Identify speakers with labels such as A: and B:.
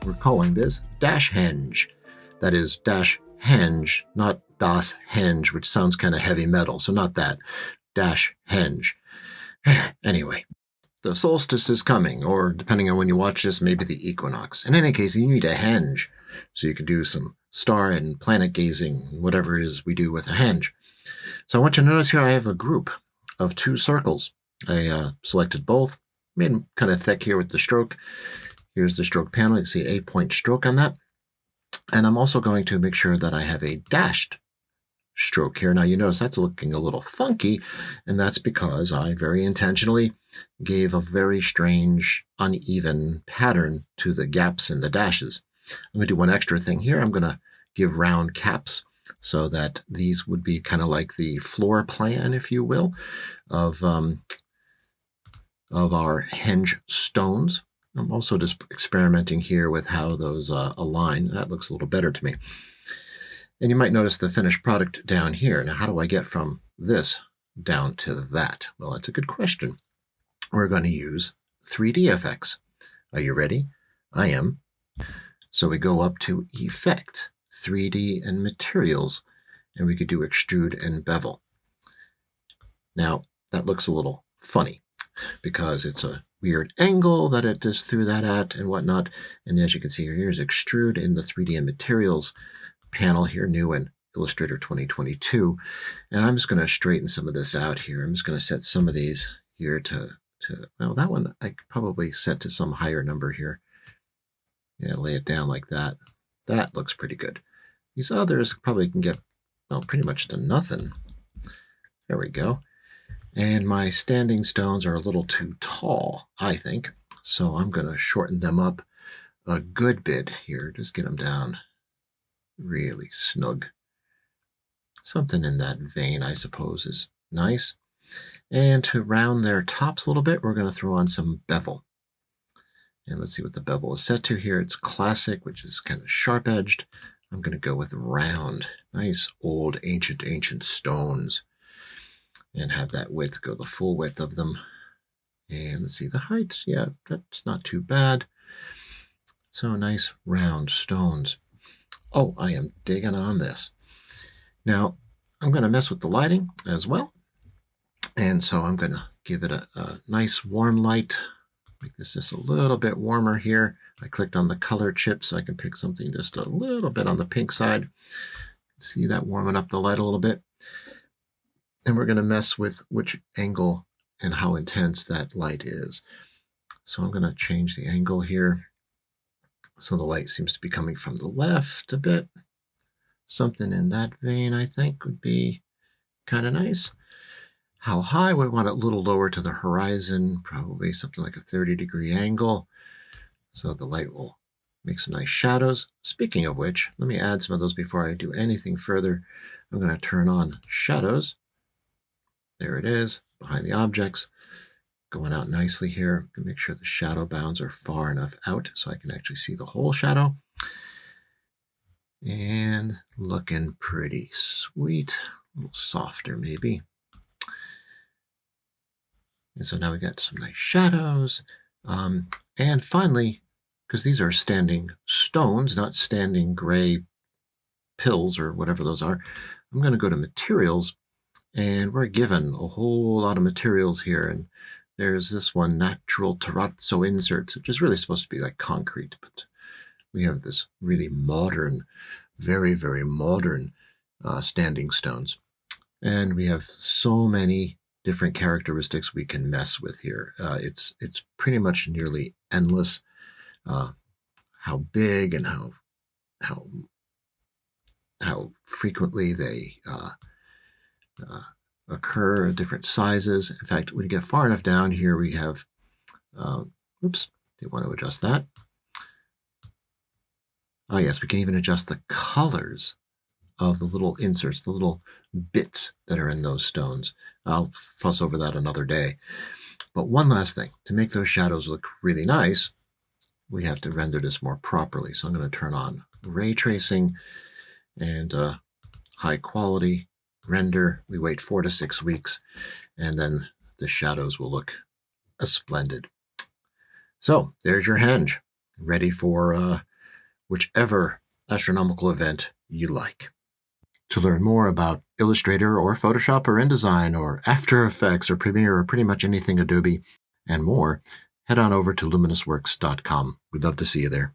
A: we're calling this dash henge. That is dash henge, not das henge, which sounds kind of heavy metal. So not that. Dash henge. Anyway, the solstice is coming, or depending on when you watch this, maybe the equinox. In any case, you need a henge. So you can do some star and planet gazing, whatever it is we do with a henge. So I want you to notice here I have a group of 2 circles. I selected both, made them kind of thick here with the stroke. Here's the stroke panel. You can see 8-point stroke on that. And I'm also going to make sure that I have a dashed stroke here. Now you notice that's looking a little funky, and that's because I very intentionally gave a very strange, uneven pattern to the gaps in the dashes. I'm going to do one extra thing here. I'm going to give round caps so that these would be kind of like the floor plan, if you will, of our henge stones. I'm also just experimenting here with how those align. That looks a little better to me. And you might notice the finished product down here. Now, how do I get from this down to that? Well, that's a good question. We're going to use 3D effects. Are you ready? I am. So we go up to Effect, 3D and Materials, and we could do Extrude and Bevel. Now, that looks a little funny because it's a weird angle that it just threw that at and whatnot. And as you can see here, here's Extrude in the 3D and Materials panel here, new in Illustrator 2022. And I'm just going to straighten some of this out here. I'm just going to set some of these here to well, that one I could probably set to some higher number here. Yeah, lay it down like that. That looks pretty good. These others probably can get, well, pretty much to nothing. There we go. And my standing stones are a little too tall, I think. So I'm going to shorten them up a good bit here. Just get them down really snug. Something in that vein, I suppose, is nice. And to round their tops a little bit, we're going to throw on some bevel. And let's see what the bevel is set to here. It's classic, which is kind of sharp-edged. I'm going to go with round. Nice old ancient stones. And have that width go the full width of them. And let's see the height. Yeah, that's not too bad. So nice round stones. Oh, I am digging on this. Now, I'm going to mess with the lighting as well. And so I'm going to give it a nice warm light. Make this just a little bit warmer here. I clicked on the color chip so I can pick something just a little bit on the pink side. See that warming up the light a little bit. And we're going to mess with which angle and how intense that light is. So I'm going to change the angle here. So the light seems to be coming from the left a bit. Something in that vein, I think, would be kind of nice. How high? We want it a little lower to the horizon, probably something like a 30-degree angle. So the light will make some nice shadows. Speaking of which, let me add some of those before I do anything further. I'm going to turn on shadows. There it is, behind the objects, going out nicely here. Make sure the shadow bounds are far enough out so I can actually see the whole shadow. And looking pretty sweet, a little softer maybe. And so now we got some nice shadows. And finally, because these are standing stones, not standing gray pills or whatever those are, I'm going to go to Materials. And we're given a whole lot of materials here. And there's this one, natural terrazzo inserts, which is really supposed to be like concrete. But we have this really modern, very, very modern standing stones. And we have so many different characteristics we can mess with here. It's pretty much nearly endless how big and how frequently they occur at different sizes. In fact, when you get far enough down here, we have, oops, do you want to adjust that? Oh yes, we can even adjust the colors of the little inserts, the little bits that are in those stones. I'll fuss over that another day. But one last thing, to make those shadows look really nice, we have to render this more properly. So I'm going to turn on ray tracing and high quality render. We wait 4 to 6 weeks, and then the shadows will look splendid. So there's your henge, ready for whichever astronomical event you like. To learn more about Illustrator or Photoshop or InDesign or After Effects or Premiere or pretty much anything Adobe and more, head on over to luminousworks.com. We'd love to see you there.